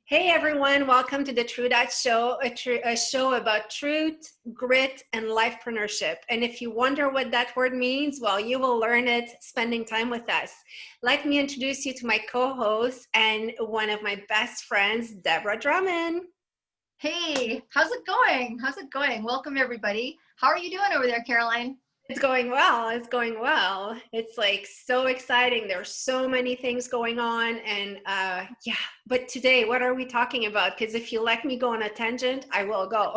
Hey everyone, welcome to the True That Show, a show about truth, grit, and lifepreneurship. And if you wonder what that word means, well, you will learn it spending time with us. Let me introduce you to my co-host and one of my best friends, Deborah Drummond. Hey, how's it going? How's it going? Welcome everybody. How are you doing over there, Caroline? It's going well. It's going well. It's like so exciting. There's so many things going on. And yeah, but today, what are we talking about? Because if you let me go on a tangent, I will go.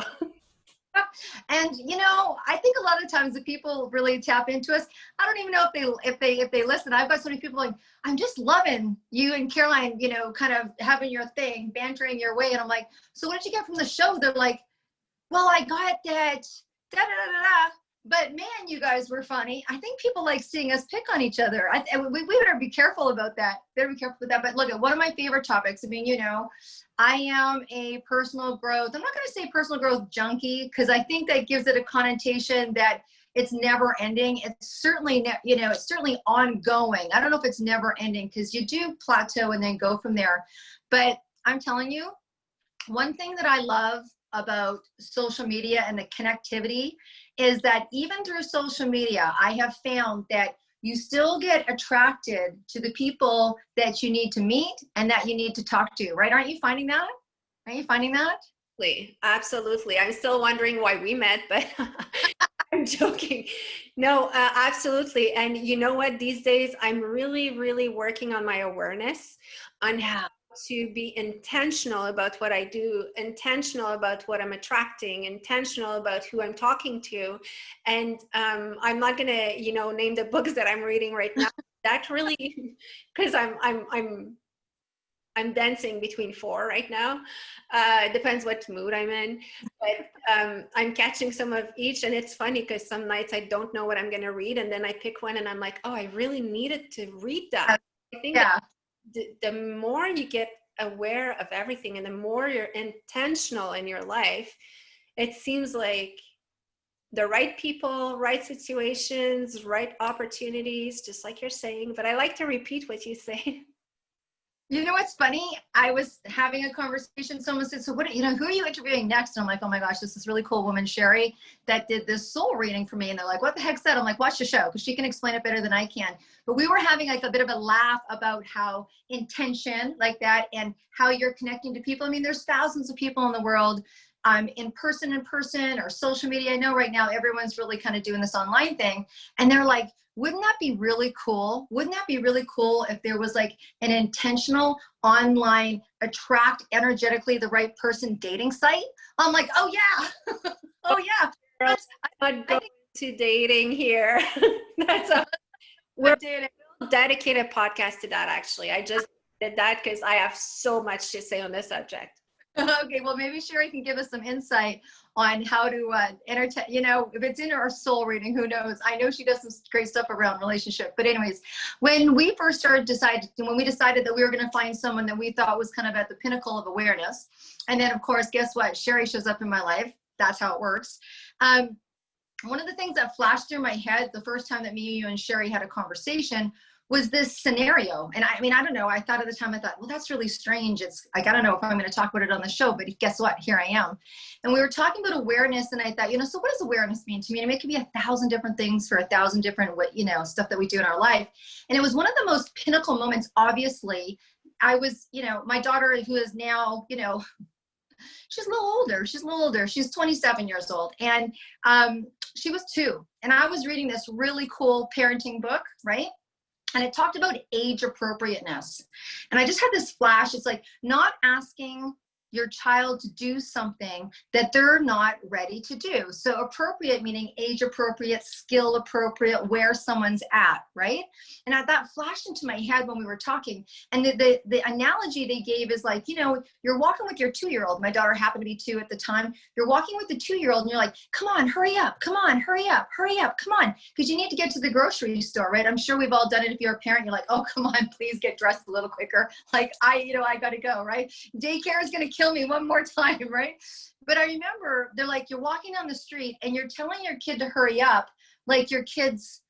And I think a lot of times the people really tap into us. I don't even know if they listen. I've got so many people like, I'm just loving you and Caroline, kind of having your thing, bantering your way. And I'm like, so what did you get from the show? They're like, well, I got that da da da da da. But man, you guys were funny. I think people like seeing us pick on each other. We better be careful about that. Better be careful with that. But look, at one of my favorite topics. I mean, I am a personal growth. I'm not going to say personal growth junkie because I think that gives it a connotation that it's never ending. It's certainly, it's certainly ongoing. I don't know if it's never ending because you do plateau and then go from there. But I'm telling you, one thing that I love about social media and the connectivity is that even through social media, I have found that you still get attracted to the people that you need to meet and that you need to talk to, right? Aren't you finding that? Aren't you finding that? Absolutely. I'm still wondering why we met, but I'm joking. No, absolutely. And you know what? These days, I'm really, really working on my awareness on how to be intentional about what I do, intentional about what I'm attracting, intentional about who I'm talking to. And I'm not going to, name the books that I'm reading right now. That really, because I'm dancing between four right now. It depends what mood I'm in, but I'm catching some of each. And it's funny because some nights I don't know what I'm going to read. And then I pick one and I'm like, oh, I really needed to read that. I think that the more you get aware of everything and the more you're intentional in your life, it seems like the right people, right situations, right opportunities, just like you're saying. But I like to repeat what you say. You know what's funny? I was having a conversation. Someone said, so what, who are you interviewing next? And I'm like, oh my gosh, this is really cool woman, Sherri, that did this soul reading for me. And they're like, what the heck's that? I'm like, watch the show because she can explain it better than I can. But we were having like a bit of a laugh about how intention like that and how you're connecting to people. I mean, there's thousands of people in the world in person or social media. I know right now everyone's really kind of doing this online thing. And they're like, wouldn't that be really cool? Wouldn't that be really cool if there was like an intentional online attract energetically the right person dating site? I'm like, oh yeah. Oh yeah. Girls, I'm not going to dating here. We'll dedicate a podcast to that actually. I just did that because I have so much to say on this subject. Okay, well, maybe Sherri can give us some insight on how to entertain, if it's in our soul reading, who knows? I know she does some great stuff around relationship. But anyways, when we decided that we were going to find someone that we thought was kind of at the pinnacle of awareness, and then of course, guess what? Sherri shows up in my life. That's how it works. One of the things that flashed through my head the first time that me, you, and Sherri had a conversation was this scenario. And I mean, I don't know. I thought at the time, well, that's really strange. It's like, I don't know if I'm going to talk about it on the show, but guess what? Here I am. And we were talking about awareness. And I thought, so what does awareness mean to me? And it could be 1,000 different things for 1,000 different, stuff that we do in our life. And it was one of the most pinnacle moments. Obviously, I was, my daughter, who is now, she's a little older. She's 27 years old. And she was 2. And I was reading this really cool parenting book, right? And it talked about age appropriateness. And I just had this flash. It's like not asking your child to do something that they're not ready to do. So appropriate meaning age appropriate, skill appropriate, where someone's at, right? And that flashed into my head when we were talking. And the analogy they gave is like, you're walking with your 2-year-old. My daughter happened to be 2 at the time. You're walking with the 2-year-old and you're like, come on, hurry up, come on, hurry up, come on. Because you need to get to the grocery store, right? I'm sure we've all done it. If you're a parent, you're like, oh, come on, please get dressed a little quicker. Like I got to go, right? Daycare is going to kill me one more time, right? But I remember they're like, you're walking down the street and you're telling your kid to hurry up like your kid's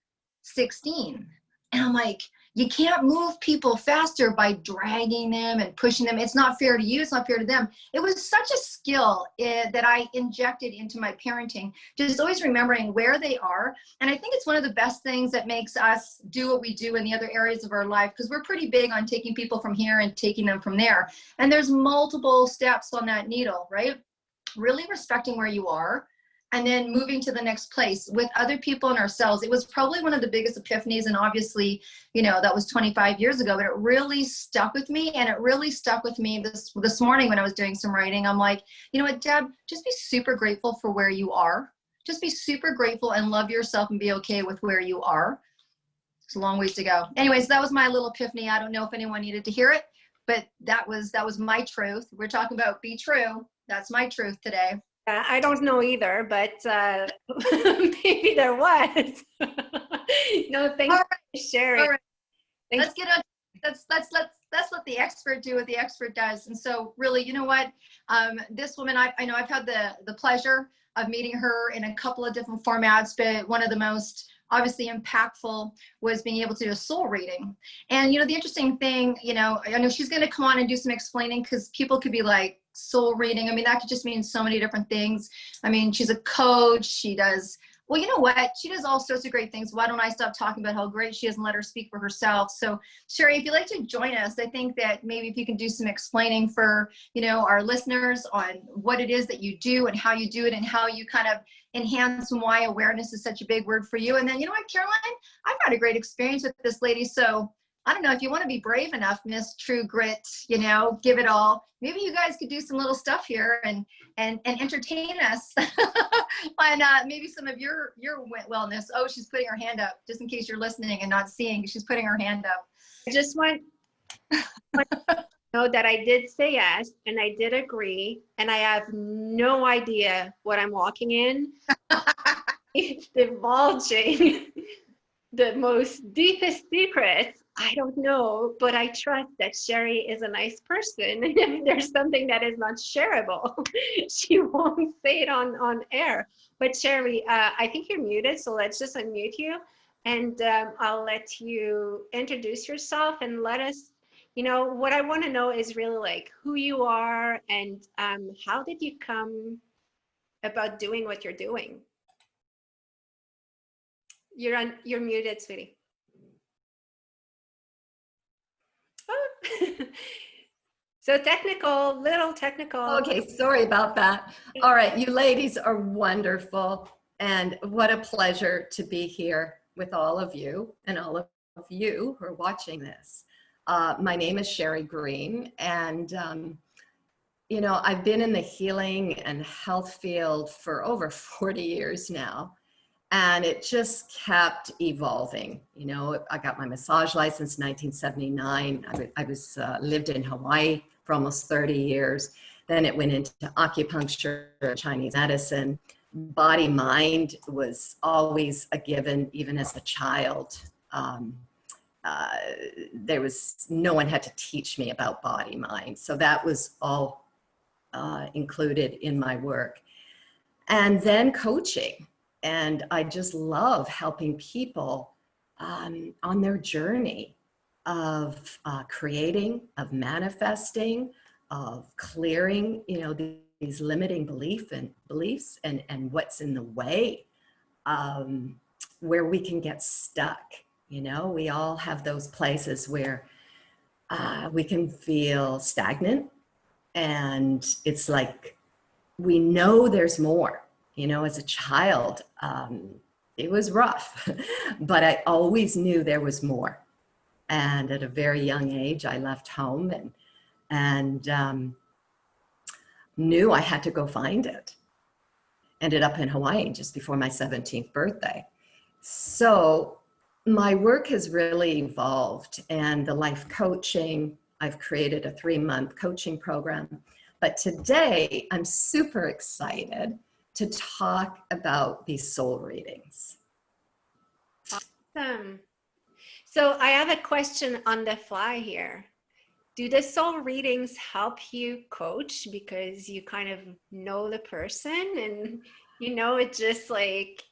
16. And I'm like, you can't move people faster by dragging them and pushing them. It's not fair to you. It's not fair to them. It was such a skill that I injected into my parenting, just always remembering where they are. And I think it's one of the best things that makes us do what we do in the other areas of our life, because we're pretty big on taking people from here and taking them from there. And there's multiple steps on that needle, right? Really respecting where you are, and then moving to the next place with other people and ourselves. It was probably one of the biggest epiphanies, and obviously, you know, that was 25 years ago, but it really stuck with me. And it really stuck with me this morning when I was doing some writing. I'm like, you know what, Deb, just be super grateful for where you are. Just be super grateful and love yourself and be okay with where you are. It's a long ways to go. Anyways, that was my little epiphany. I don't know if anyone needed to hear it, but that was my truth. We're talking about be true. That's my truth today. I don't know either, but maybe there was. No, thanks for sharing. All right. Let's get on. Let's let the expert do what the expert does. And so really, you know what? This woman, I know I've had the pleasure of meeting her in a couple of different formats, but one of the most obviously impactful was being able to do a soul reading. And, you know, the interesting thing, you know, I know she's going to come on and do some explaining, because people could be like, soul reading, I mean, that could just mean so many different things. I mean, she's a coach. She does, well, you know what? She does all sorts of great things. Why don't I stop talking about how great she is and let her speak for herself? So Sherri, if you'd like to join us, I think that maybe if you can do some explaining for, you know, our listeners on what it is that you do and how you do it and how you kind of enhance and why awareness is such a big word for you. And then, you know what, Caroline, I've had a great experience with this lady. So I don't know if you want to be brave enough, Miss True Grit, you know, give it all. Maybe you guys could do some little stuff here and entertain us on maybe some of your wellness. Oh, she's putting her hand up, just in case you're listening and not seeing. She's putting her hand up. I just want to know that I did say yes, and I did agree, and I have no idea what I'm walking in. It's divulging the most deepest secrets. I don't know, but I trust that Sherri is a nice person. And if there's something that is not shareable, she won't say it on air. But Sherri, I think you're muted, so let's just unmute you. And I'll let you introduce yourself and let us, you know, what I want to know is really like who you are and how did you come about doing what you're doing? You're muted, sweetie. So little technical. Okay, sorry about that. All right, you ladies are wonderful, and what a pleasure to be here with all of you and all of you who are watching this. My name is Sherri Green, and you know, I've been in the healing and health field for over 40 years now. And it just kept evolving. You know, I got my massage license in 1979. I lived in Hawaii for almost 30 years. Then it went into acupuncture, Chinese medicine. Body mind was always a given, even as a child. There was no one had to teach me about body mind. So that was all included in my work. And then coaching. And I just love helping people on their journey of creating, of manifesting, of clearing, you know, these limiting beliefs and what's in the way, where we can get stuck. You know, we all have those places where we can feel stagnant, and it's like we know there's more. You know, as a child, it was rough, but I always knew there was more. And at a very young age, I left home and knew I had to go find it. Ended up in Hawaii just before my 17th birthday. So my work has really evolved, and the life coaching, I've created a 3-month coaching program. But today, I'm super excited to talk about these soul readings. Awesome. So I have a question on the fly here. Do the soul readings help you coach because you kind of know the person and you know, it's just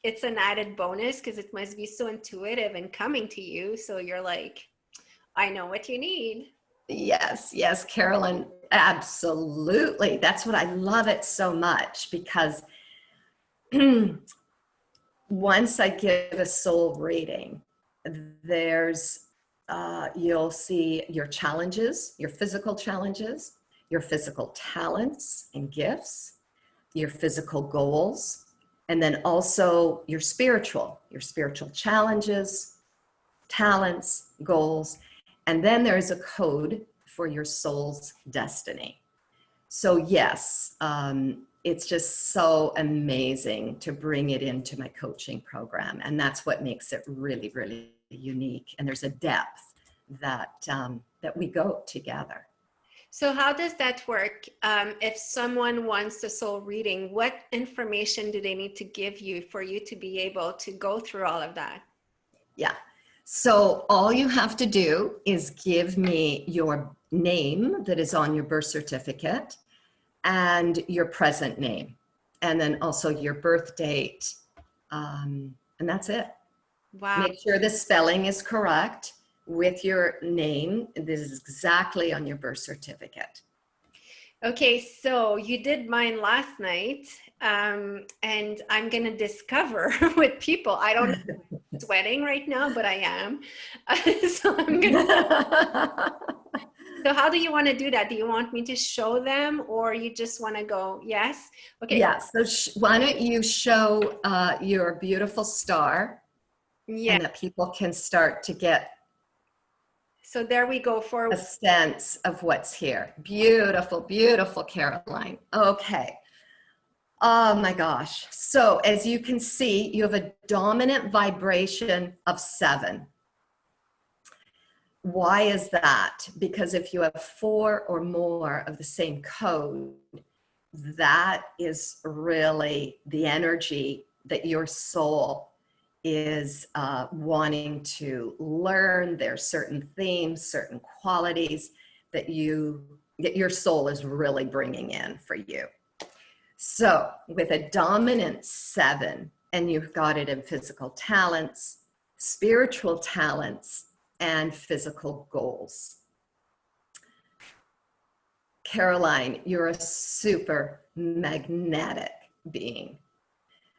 it's an added bonus because it must be so intuitive and coming to you. So you're like, I know what you need. Yes, yes, Carolyn, absolutely. That's what I love it so much because once I give a soul reading, there's you'll see your challenges, your physical talents and gifts, your physical goals, and then also your spiritual challenges, talents, goals, and then there's a code for your soul's destiny. So yes, it's just so amazing to bring it into my coaching program, and that's what makes it really, really unique. And there's a depth that that we go together. So how does that work? If someone wants a soul reading, what information do they need to give you for you to be able to go through all of that? Yeah. So all you have to do is give me your name that is on your birth certificate and your present name, and then also your birth date. And that's it. Wow. Make sure the spelling is correct with your name. This is exactly on your birth certificate. Okay, so you did mine last night, and I'm gonna discover with people. I don't know if I'm sweating right now, but I am. So I'm gonna. So how do you want to do that? Do you want me to show them, or you just want to go, yes? Okay. Yeah, so why don't you show your beautiful star, Yeah. and that people can start to get So there we go for a sense of what's here. Beautiful, beautiful, Caroline. Okay. Oh my gosh. So as you can see, you have a dominant vibration of 7. Why is that? Because if you have 4 or more of the same code, that is really the energy that your soul is wanting to learn. There's certain themes, certain qualities that your soul is really bringing in for you. So with a dominant 7, and you've got it in physical talents, spiritual talents, and physical goals. Caroline, you're a super magnetic being.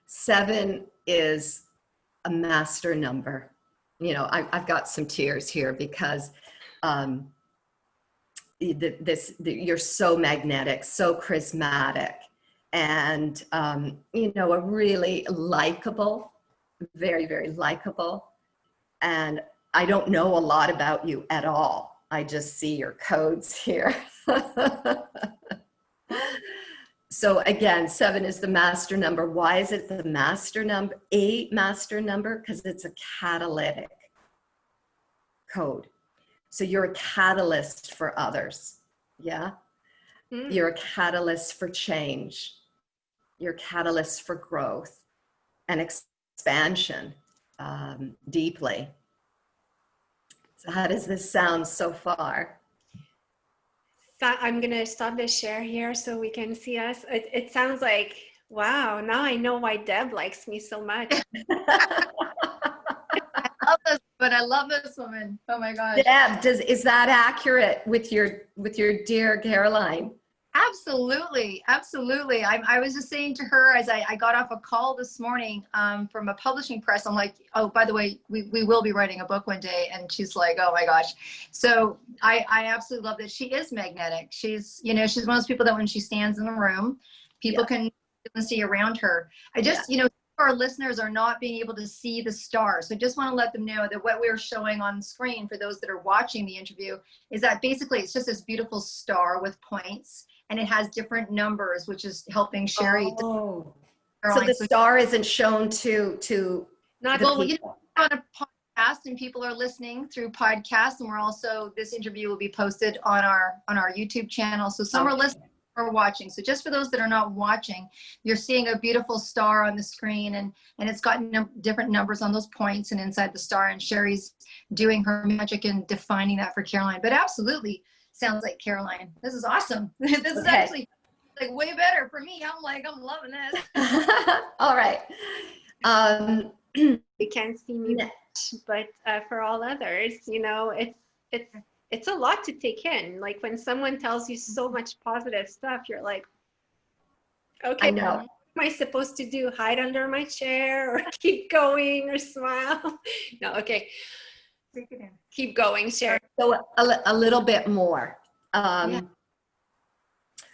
7 is a master number. You know, I've got some tears here because you're so magnetic, so charismatic, and you know, a really likable, very, very likable. And I don't know a lot about you at all. I just see your codes here. So again, 7 is the master number. Why is it the master number? 8 master number? Because it's a catalytic code. So you're a catalyst for others. Yeah. You're a catalyst for change. You're a catalyst for growth and expansion deeply. So how does this sound so far? I'm going to stop the share here so we can see us. It sounds like, wow, now I know why Deb likes me so much. I love this woman. Oh my gosh. Deb, is that accurate with your dear Caroline? Absolutely. Absolutely. I was just saying to her as I got off a call this morning from a publishing press, I'm like, oh, by the way, we will be writing a book one day. And she's like, oh my gosh. So I absolutely love that. She is magnetic. She's, you know, she's one of those people that when she stands in the room, people can see around her. I just, you know, our listeners are not being able to see the stars. So I just want to let them know that what we're showing on screen for those that are watching the interview is that basically it's just this beautiful star with points. And it has different numbers, which is helping Sherri. Oh, so the star isn't shown to not well. You know, on a podcast, and people are listening through podcasts, and we're also this interview will be posted on our YouTube channel. So some are listening or watching. So just for those that are not watching, you're seeing a beautiful star on the screen, and it's got different numbers on those points and inside the star. And Sherri's doing her magic and defining that for Caroline. But absolutely. Sounds like Caroline. This is awesome. This is actually like way better for me. I'm loving this. All right. You can't see me much, but for all others, you know, it's a lot to take in. Like when someone tells you so much positive stuff, you're like, okay, I know. what am I supposed to do? Hide under my chair or keep going or smile? No, okay. Keep going, Sherri. So a little bit more. Yeah.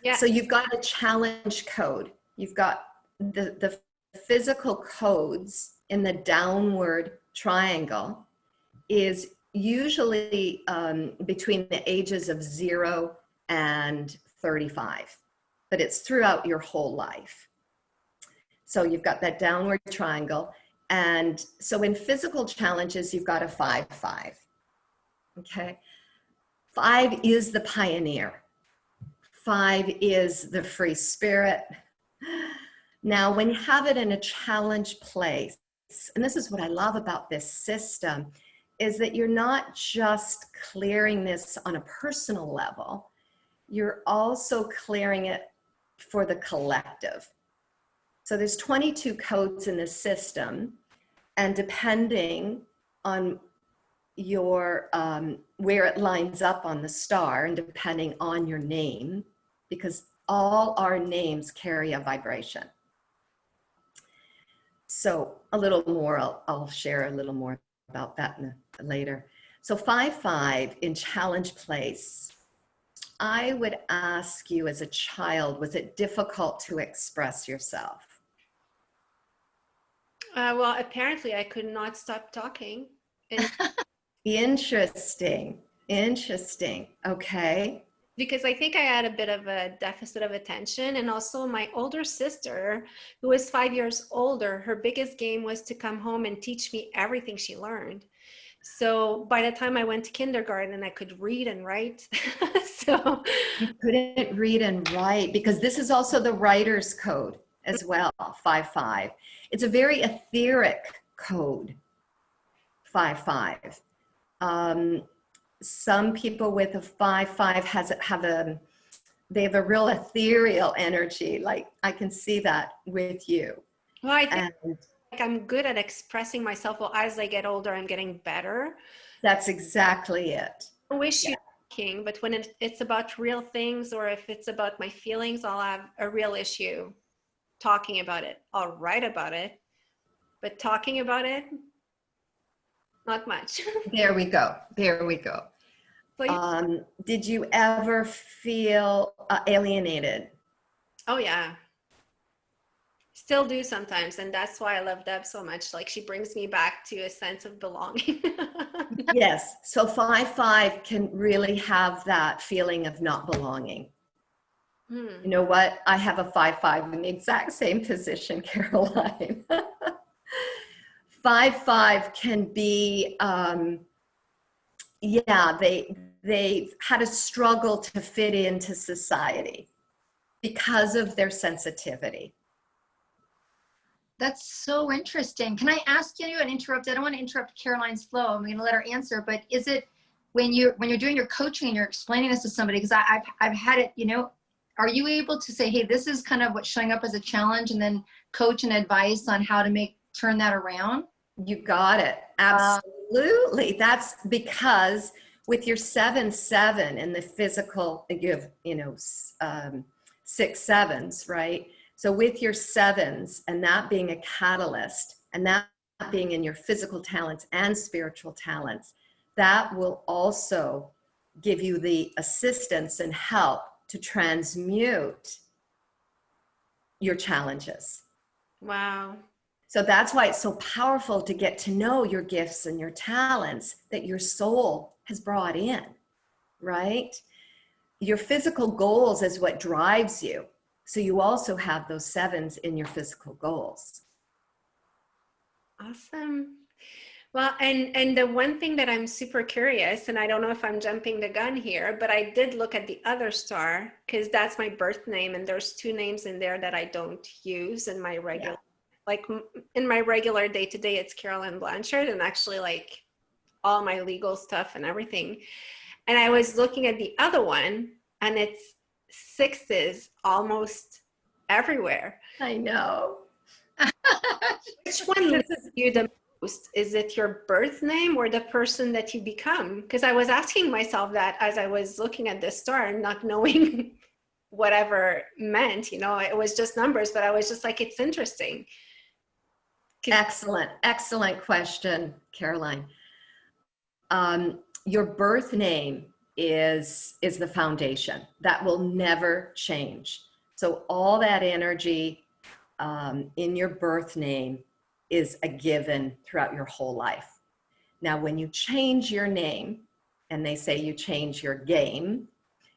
Yeah. So you've got a challenge code. You've got the physical codes in the downward triangle is usually between the ages of 0 and 35, but it's throughout your whole life. So you've got that downward triangle. And so in physical challenges, you've got a 5-5. Okay. 5 is the pioneer. 5 is the free spirit. Now, when you have it in a challenge place, and this is what I love about this system, is that you're not just clearing this on a personal level, you're also clearing it for the collective. So there's 22 codes in this system, and depending on your where it lines up on the star and depending on your name, because all our names carry a vibration. So a little more, I'll share a little more about that later. So 5-5 in challenge place, I would ask you as a child, was it difficult to express yourself? Well, apparently I could not stop talking. And Interesting. Interesting. Okay. because I think I had a bit of a deficit of attention. And also my older sister, who was 5 years older, her biggest game was to come home and teach me everything she learned. So by the time I went to kindergarten, I could read and write. So You couldn't read and write because this is also the writer's code as well, 5-5. It's a very etheric code, 5-5. Some people with a 5-5 they have a real ethereal energy. Like I can see that with you. well, I think like I'm good at expressing myself. Well, as I get older, I'm getting better. That's exactly it. I wish you talking, but when it's about real things or if it's about my feelings, I'll have a real issue talking about it. I'll write about it, but talking about it, not much. There we go. There we go. So Did you ever feel alienated? oh yeah, still do sometimes, and that's why I love Deb so much. Like she brings me back to a sense of belonging. Yes. So 5-5 can really have that feeling of not belonging. You know what? I have a 5-5 in the exact same position, Caroline. 5-5 can be, yeah, they've had a struggle to fit into society because of their sensitivity. That's so interesting. Can I ask you and interrupt? I don't want to interrupt Caroline's flow. I'm going to let her answer. But is it when you're doing your coaching and you're explaining this to somebody? Because I've had it. You know, are you able to say, hey, this is kind of what's showing up as a challenge, and then coach and advice on how to turn that around? You got it. Absolutely. That's because with your 7-7 in the physical, you have 6 sevens, right? So with your 7s and that being a catalyst and that being in your physical talents and spiritual talents, that will also give you the assistance and help to transmute your challenges. Wow. So that's why it's so powerful to get to know your gifts and your talents that your soul has brought in, right? Your physical goals is what drives you. So you also have those 7s in your physical goals. Awesome. Well, and the one thing that I'm super curious, and I don't know if I'm jumping the gun here, but I did look at the other star because that's my birth name, and there's 2 names in there that I don't use in my regular, like in my regular day-to-day, it's Carolyn Blanchard, and actually like all my legal stuff and everything. And I was looking at the other one, and it's 6s almost everywhere. I know. Which one leads you the Is it your birth name or the person that you become? Because I was asking myself that as I was looking at this star and not knowing whatever meant, it was just numbers, but I was just like, it's interesting. Excellent question, Caroline. Your birth name is the foundation. That will never change. So all that energy in your birth name is a given throughout your whole life. Now, when you change your name, and they say you change your game,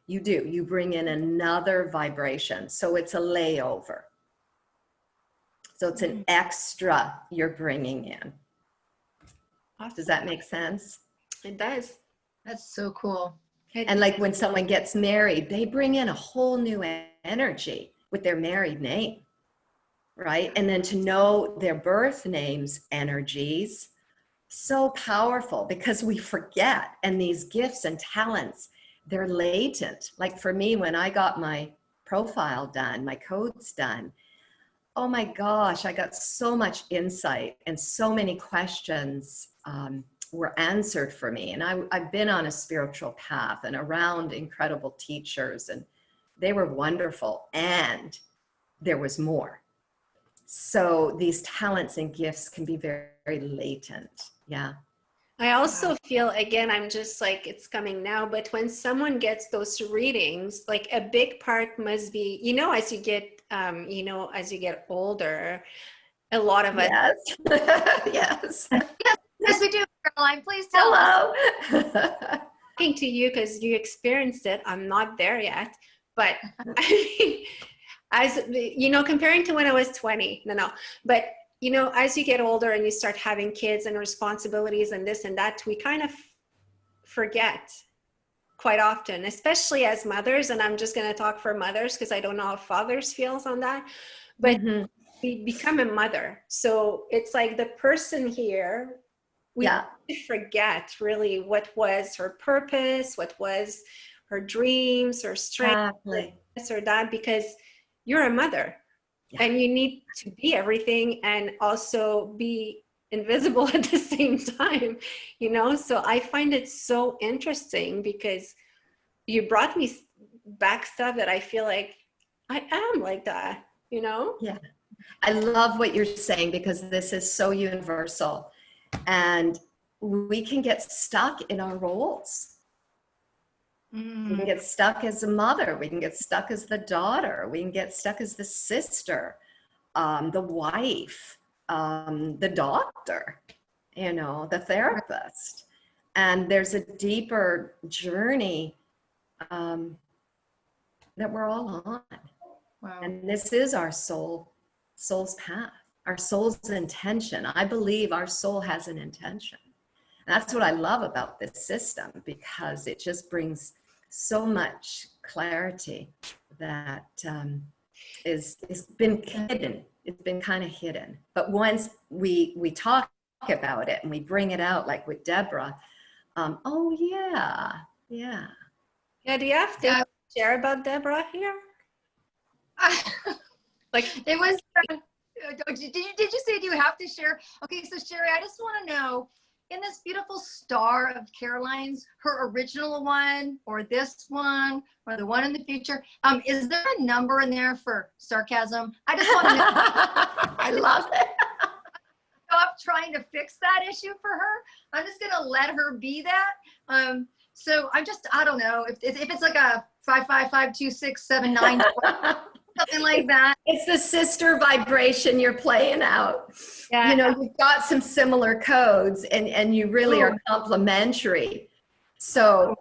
you do. You bring in another vibration. So it's a layover. So it's an extra you're bringing in. Awesome. Does that make sense? It does. That's so cool. And like when someone gets married, they bring in a whole new energy with their married name, right? And then to know their birth name's energies, so powerful because we forget. And these gifts and talents, they're latent. Like for me, when I got my profile done, my codes done, oh my gosh, I got so much insight and so many questions were answered for me. And I've been on a spiritual path and around incredible teachers, and they were wonderful. And there was more. So these talents and gifts can be very, very latent. Yeah. I also feel, again, I'm just like, it's coming now, but when someone gets those readings, like a big part must be, as you get, as you get older, a lot of us. Yes. Yes, we do, Caroline. Please tell us. Hello. Talking to you because you experienced it. I'm not there yet, but I mean, as comparing to when I was 20, but as you get older and you start having kids and responsibilities and this and that, we kind of forget quite often, especially as mothers. And I'm just going to talk for mothers because I don't know how fathers feels on that, but we become a mother. So it's like the person here, we forget really what was her purpose, what was her dreams, her strength, this or that, because you're a mother. And you need to be everything and also be invisible at the same time, So I find it so interesting because you brought me back stuff that I feel like I am like that, Yeah. I love what you're saying because this is so universal. And we can get stuck in our roles. We can get stuck as a mother. We can get stuck as the daughter. We can get stuck as the sister, the wife, the doctor, the therapist. And there's a deeper journey that we're all on. Wow. And this is our soul's path, our soul's intention. I believe our soul has an intention. And that's what I love about this system because it just brings so much clarity that is been hidden. It's been kind of hidden. But once we talk about it and we bring it out, like with Deborah, oh yeah. Do you have to share about Deborah here? Like it was. Did you say do you have to share? Okay, so Sherri, I just want to know, in this beautiful star of Caroline's, her original one, or this one, or the one in the future, is there a number in there for sarcasm? I just want to know. I love it. Stop trying to fix that issue for her. I'm just gonna let her be that. So I don't know if it's like a 5552679. Something like that. It's the sister vibration you're playing out. Yeah. You've got some similar codes and you really are complementary. So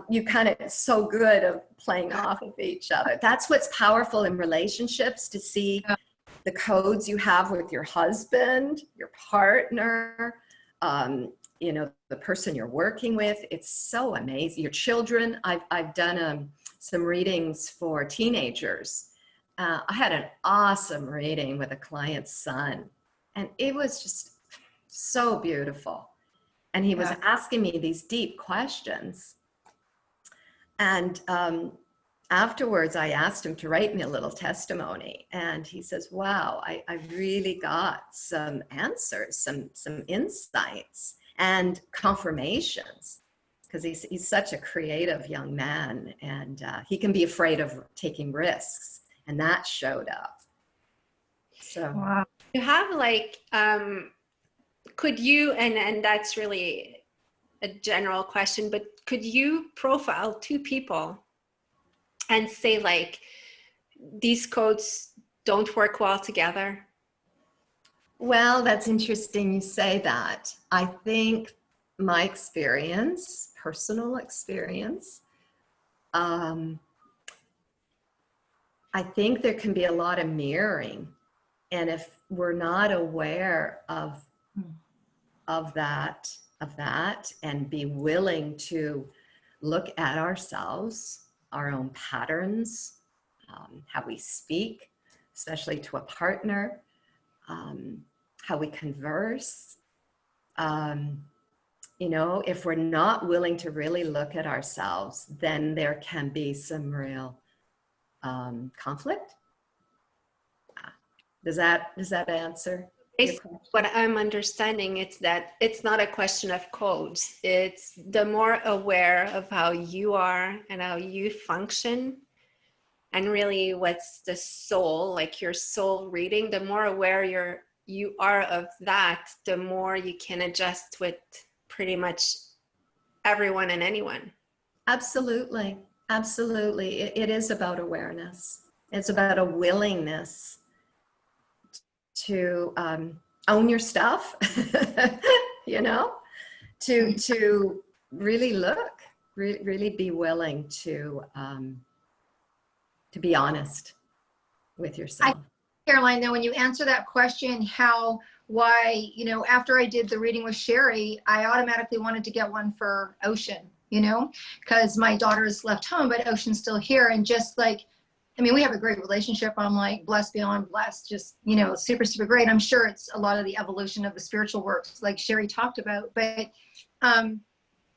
you kind of so good of playing off of each other. That's what's powerful in relationships, to see the codes you have with your husband, your partner, the person you're working with. It's so amazing. Your children. I've done some readings for teenagers. I had an awesome reading with a client's son, and it was just so beautiful. And he was asking me these deep questions. And afterwards, I asked him to write me a little testimony, and he says, wow, I really got some answers, some insights and confirmations, because he's such a creative young man, and he can be afraid of taking risks, and that showed up. So Wow. You have like, could you, and that's really a general question, but could you profile two people and say like, these codes don't work well together? well, that's interesting you say that. I think my experience, personal experience, I think there can be a lot of mirroring. And if we're not aware of that, and be willing to look at ourselves, our own patterns, how we speak, especially to a partner, how we converse. You know, if we're not willing to really look at ourselves, then there can be some real conflict. Does that answer your question? What I'm understanding, it's that it's not a question of codes. It's the more aware of how you are and how you function, and really what's the soul, like your soul reading, the more aware you are of that, the more you can adjust with pretty much everyone and anyone. Absolutely. Absolutely. It is about awareness. It's about a willingness to own your stuff, you know, to really look, really be willing to be honest with yourself. Caroline, though, when you answer that question, why, you know, after I did the reading with Sherri, I automatically wanted to get one for Ocean, you know, because my daughter's left home, but Ocean's still here. And just like, I mean, we have a great relationship. I'm like blessed beyond blessed, just, you know, super, super great. I'm sure it's a lot of the evolution of the spiritual works like Sherri talked about, but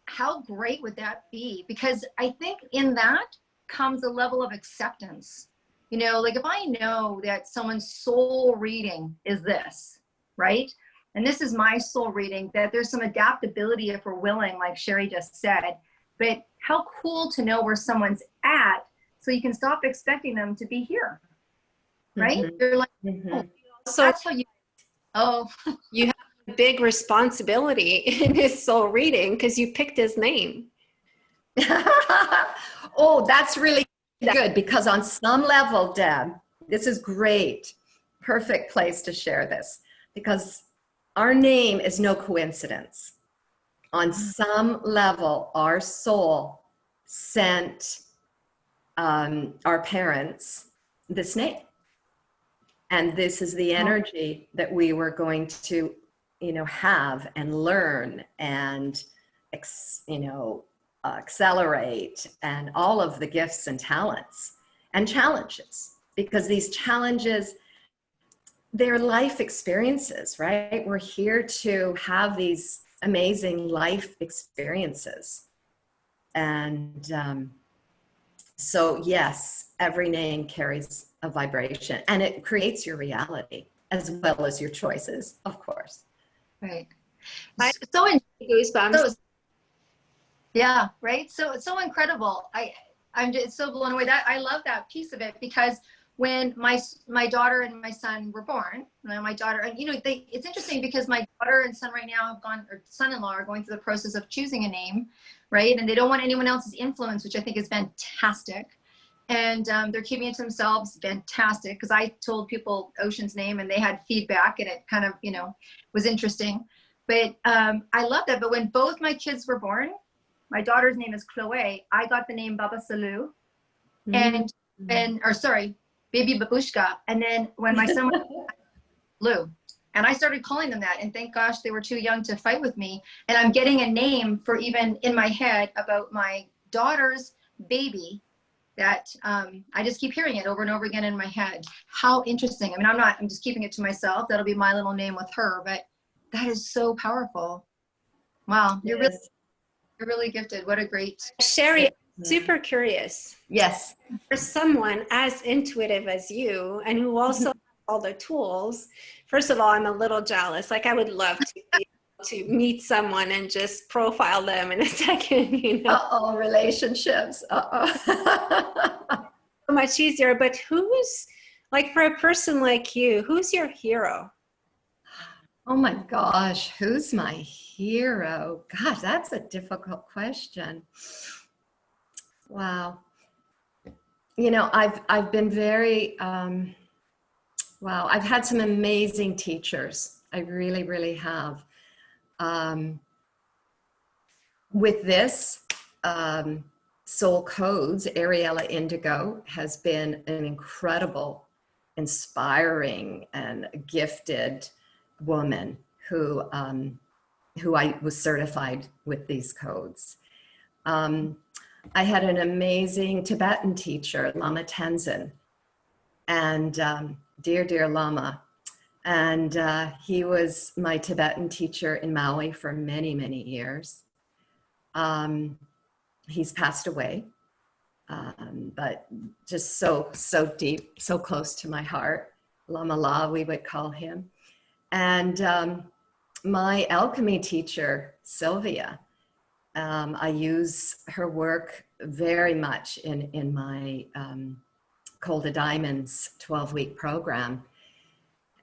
how great would that be? Because I think in that comes a level of acceptance. You know, like if I know that someone's soul reading is this, right? And this is my soul reading, that there's some adaptability if we're willing, like Sherri just said. But how cool to know where someone's at so you can stop expecting them to be here, right? Mm-hmm. You're like, Mm-hmm. oh, So that's how you, oh. you have a big responsibility in his soul reading because you picked his name. Oh, that's really good, because on some level, Deb, this is great. Perfect place to share this, because our name is no coincidence. On some level, our soul sent our parents this name. And this is the energy that we were going to, you know, have and learn and, you know, accelerate, and all of the gifts and talents and challenges, because these challenges, they're life experiences, right? We're here to have these amazing life experiences. And so yes, every name carries a vibration, and it creates your reality as well as your choices, of course. Right. So goosebumps. So, yeah, right. So it's so incredible. I'm just so blown away. That I love that piece of it, because when my daughter and my son were born, my daughter, and you know, it's interesting because my daughter and son right now have gone, or son-in-law are going through the process of choosing a name, right? And they don't want anyone else's influence, which I think is fantastic. And they're keeping it to themselves, fantastic, because I told people Ocean's name and they had feedback, and it kind of, you know, was interesting. But I love that. But when both my kids were born, my daughter's name is Chloe, I got the name Baba Salou, and or sorry, Baby Babushka. And then when my son was Lou, and I started calling them that, and thank gosh they were too young to fight with me. And I'm getting a name for, even in my head, about my daughter's baby, that I just keep hearing it over and over again in my head. How interesting. I mean, I'm just keeping it to myself. That'll be my little name with her, but that is so powerful. Wow. You're really gifted. What a great. Sherri, super curious. Yes. For someone as intuitive as you and who also has all the tools, first of all, I'm a little jealous. Like I would love to be able to meet someone and just profile them in a second, you know. Uh-oh, relationships. Uh-oh. So much easier. But who's, like, for a person like you, who's your hero? Oh my gosh, who's my hero? Gosh, that's a difficult question. Wow. You know, I've been very wow, I've had some amazing teachers. I really, really have. With this, Soul Codes, Ariella Indigo has been an incredible, inspiring, and gifted woman who I was certified with these codes. I had an amazing Tibetan teacher, Lama Tenzin, and dear, dear Lama. And he was my Tibetan teacher in Maui for many, many years. He's passed away, but just so deep, so close to my heart. Lama La, we would call him. And my alchemy teacher, Sylvia, I use her work very much in my Cold of Diamonds 12-week program.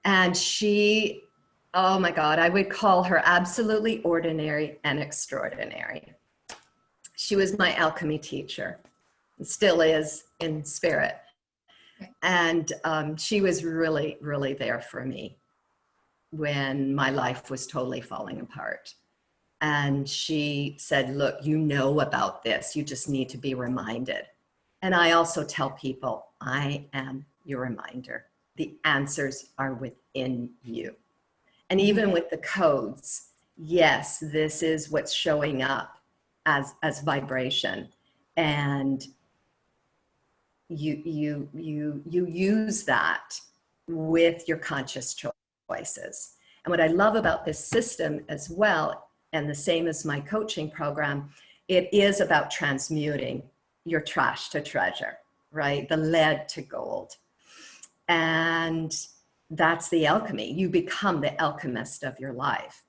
And she, oh my God, I would call her absolutely ordinary and extraordinary. She was my alchemy teacher, and still is in spirit. And she was really, really there for me when my life was totally falling apart. And she said, look, you know about this. You just need to be reminded. And I also tell people, I am your reminder. The answers are within you. And even with the codes, yes, this is what's showing up as vibration. And you use that with your conscious choices. And what I love about this system as well, and the same as my coaching program, it is about transmuting your trash to treasure, right? The lead to gold. And that's the alchemy. You become the alchemist of your life.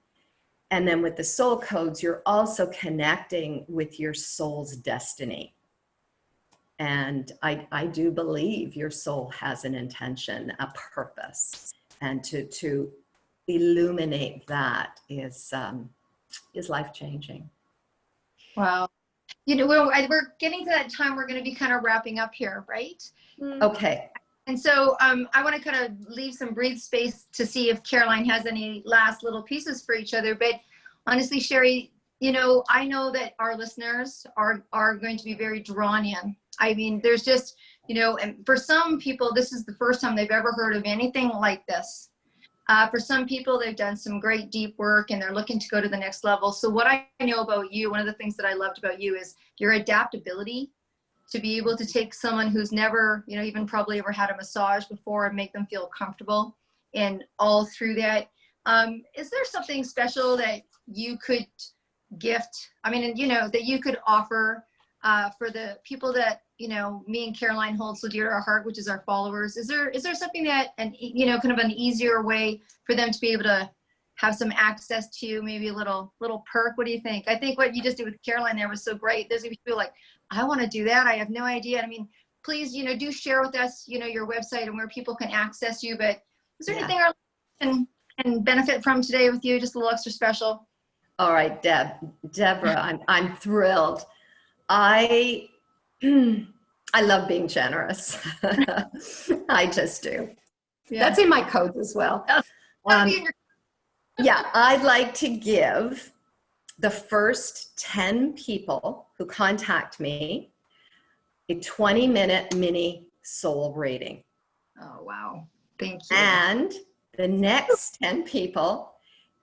And then with the soul codes, you're also connecting with your soul's destiny. And I do believe your soul has an intention, a purpose, and to illuminate that is life-changing. Wow. You know, we're getting to that time. We're going to be kind of wrapping up here, right? Okay. And so I want to kind of leave some breathe space to see if Caroline has any last little pieces for each other. But honestly, Sherri, you know, I know that our listeners are going to be very drawn in. I mean, there's just, you know, and for some people, this is the first time they've ever heard of anything like this. For some people, they've done some great deep work and they're looking to go to the next level. So what I know about you, one of the things that I loved about you is your adaptability to be able to take someone who's never, you know, even probably ever had a massage before and make them feel comfortable and all through that. Is there something special that you could gift? I mean, you know, that you could offer for the people that, you know, me and Caroline hold so dear to our heart, which is our followers? Is there something that, and you know, kind of an easier way for them to be able to have some access to, maybe a little perk? What do you think? I think what you just did with Caroline there was so great. There's gonna be people like, I want to do that. I have no idea. I mean, please, you know, do share with us, you know, your website and where people can access you. But is there anything our listeners can benefit from today with you? Just a little extra special. All right, Deborah, I'm thrilled. I love being generous. I just do. Yeah. That's in my codes as well. Yeah, I'd like to give the first 10 people who contact me a 20-minute mini soul reading. Oh, wow. Thank you. And the next 10 people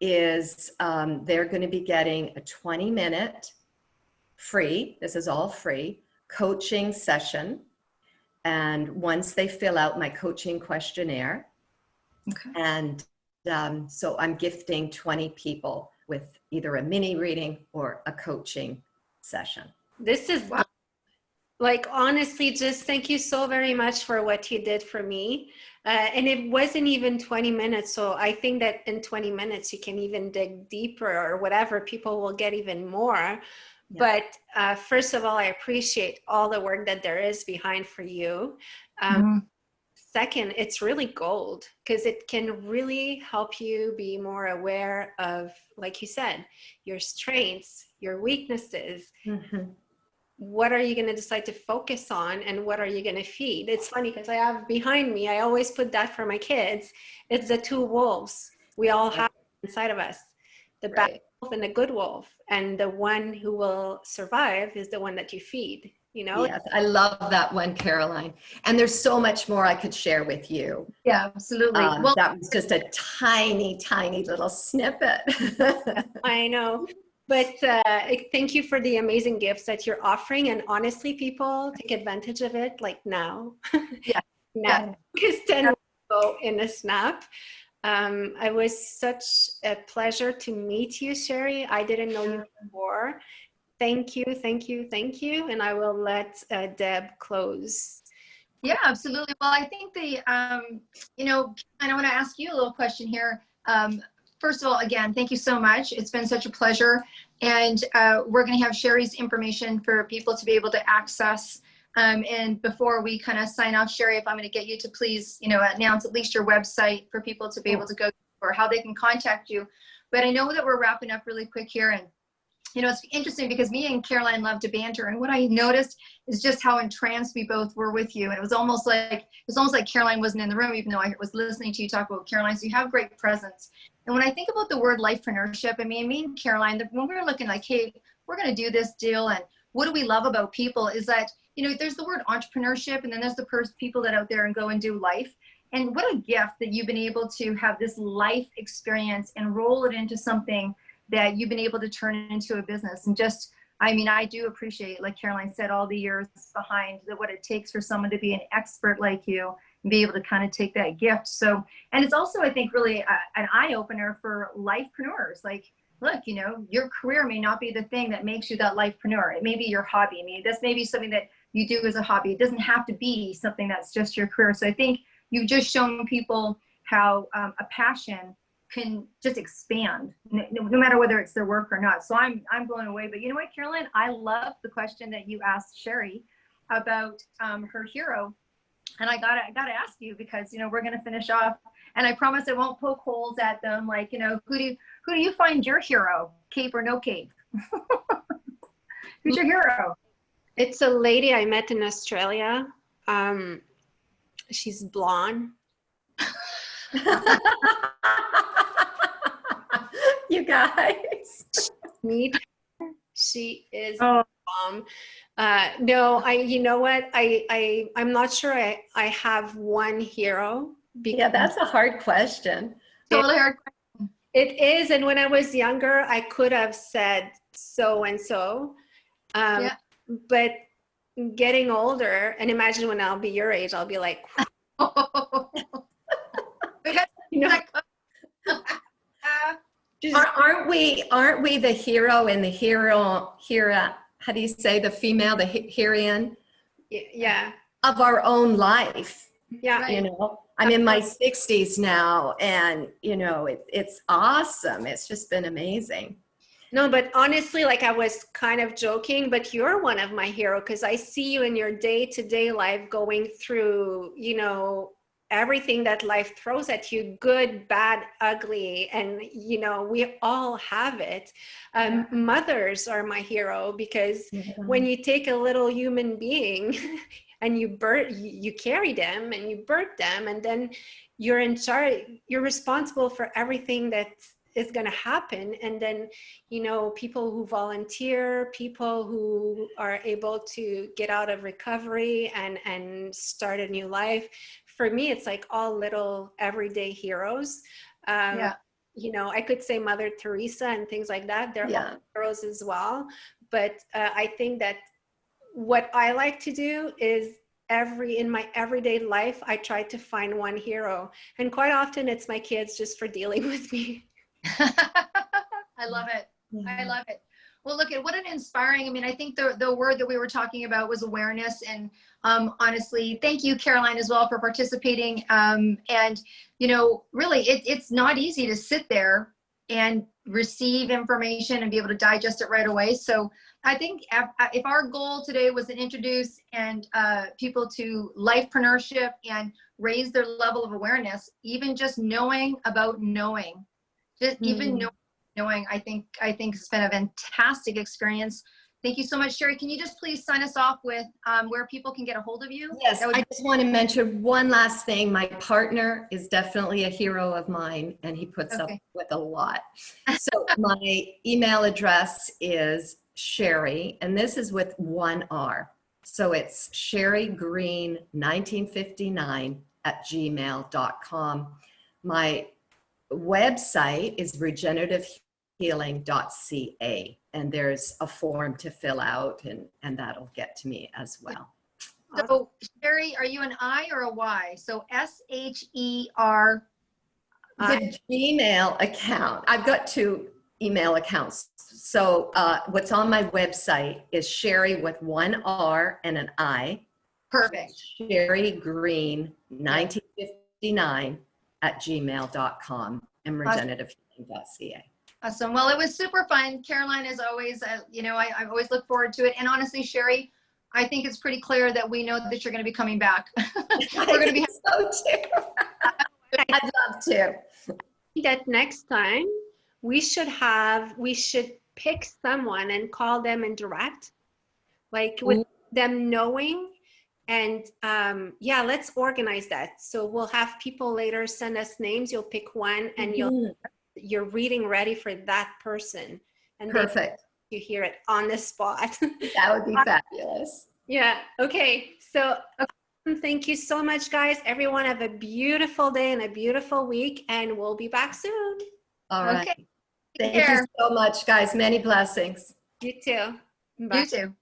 is they're going to be getting a 20-minute free, this is all free, coaching session. And once they fill out my coaching questionnaire, okay. And so I'm gifting 20 people with either a mini reading or a coaching session. This is Like, honestly, just thank you so very much for what you did for me. And it wasn't even 20 minutes. So I think that in 20 minutes, you can even dig deeper or whatever. People will get even more. Yeah. But first of all, I appreciate all the work that there is behind for you. Second, it's really gold because it can really help you be more aware of, like you said, your strengths, your weaknesses. Mhm. What are you going to decide to focus on and what are you going to feed? It's funny because I have behind me, I always put that for my kids. It's the two wolves we all have inside of us, the bad Right. wolf and the good wolf. And the one who will survive is the one that you feed, you know? Yes, I love that one, Caroline. And there's so much more I could share with you. Yeah, absolutely. Well, That was just a tiny, tiny little snippet. I know. But thank you for the amazing gifts that you're offering. And honestly, people take advantage of it like now. yeah, Now, because 10 will go in a snap. It was such a pleasure to meet you, Sherri. I didn't know you before. Thank you, thank you, thank you. And I will let Deb close. yeah, absolutely. Well, I think you know, and I want to ask you a little question here. First of all, again, thank you so much. It's been such a pleasure. And we're going to have Sherri's information for people to be able to access. And before we kind of sign off, Sherri, if I'm going to get you to please, you know, announce at least your website for people to be able to go or how they can contact you. But I know that we're wrapping up really quick here. And you know, it's interesting because me and Caroline love to banter, and what I noticed is just how entranced we both were with you. And it was almost like Caroline wasn't in the room, even though I was listening to you talk about Caroline. So you have great presence. And when I think about the word lifepreneurship, I mean, me and Caroline, when we were looking like, hey, we're going to do this deal, and what do we love about people is that, you know, there's the word entrepreneurship, and then there's the people that out there and go and do life. And what a gift that you've been able to have this life experience and roll it into something that you've been able to turn into a business. And just, I mean, I do appreciate, like Caroline said, all the years behind what it takes for someone to be an expert like you and be able to kind of take that gift. So, and it's also, I think, really an eye opener for lifepreneurs. Like, look, you know, your career may not be the thing that makes you that lifepreneur. It may be your hobby. I mean, this may be something that you do as a hobby. It doesn't have to be something that's just your career. So I think you've just shown people how a passion can just expand no matter whether it's their work or not. So I'm blown away. But you know what, Caroline, I love the question that you asked Sherri about her hero. And I gotta ask you, because you know we're gonna finish off, and I promise I won't poke holes at them. Like, you know, who do you find your hero, cape or no cape? Who's your hero? It's a lady I met in Australia. She's blonde. You guys. Meet her. She is bomb. No, you know what? I'm not sure I have one hero. Yeah, that's a hard question. Totally hard. It is. And when I was younger, I could have said so and so. Yeah. But getting older, and imagine when I'll be your age, I'll be like, you know, aren't we the hero and the hero, how do you say, the female, the heroine? Yeah. Of our own life. Yeah. You know, I'm in my 60s now, and you know, it's awesome. It's just been amazing. No, but honestly, like, I was kind of joking, but you're one of my heroes, because I see you in your day-to-day life going through, you know, everything that life throws at you, good, bad, ugly. And, you know, we all have it. Mothers are my hero, because when you take a little human being and you carry them and you birth them, and then you're in charge, you're responsible for everything that is going to happen. And then, you know, people who volunteer, people who are able to get out of recovery and start a new life. For me, it's like all little everyday heroes. You know, I could say Mother Teresa and things like that. They're all heroes as well. But I think that what I like to do is in my everyday life, I try to find one hero. And quite often it's my kids, just for dealing with me. I love it. I love it. Well, look at what an inspiring, I mean, I think the word that we were talking about was awareness. And honestly, thank you, Caroline, as well for participating. And, you know, really, it's not easy to sit there and receive information and be able to digest it right away. So I think if our goal today was to introduce and people to lifepreneurship and raise their level of awareness, even just knowing about knowing, just even knowing, I think it's been a fantastic experience. Thank you so much, Sherri. Can you just please sign us off with where people can get a hold of you? Yes, I just want to mention one last thing. My partner is definitely a hero of mine, and he puts up with a lot. So my email address is Sherri, and this is with one R. So it's Sherri Green 1959 at gmail.com. My website is regenerativehealing.ca, and there's a form to fill out, and that'll get to me as well. So Sherri, are you an I or a Y? So SHER. The Gmail account. I've got two email accounts. So what's on my website is Sherri with one R and an I. Perfect. Sherri Green 1959 at gmail.com and regenerativehealing.ca. Awesome. Well, it was super fun. Caroline, as always, you know, I always look forward to it. And honestly, Sherri, I think it's pretty clear that we know that you're going to be coming back. We're going to be so too. I'd love to. That next time we should pick someone and call them in direct, like with them knowing. And yeah, let's organize that. So we'll have people later send us names. You'll pick one, and you're reading ready for that person. And perfect. You hear it on the spot. That would be fabulous. Yeah. Okay. So thank you so much, guys. Everyone have a beautiful day and a beautiful week, and we'll be back soon. All right. Okay. Thank you so much, guys. Many blessings. You too. Bye. You too.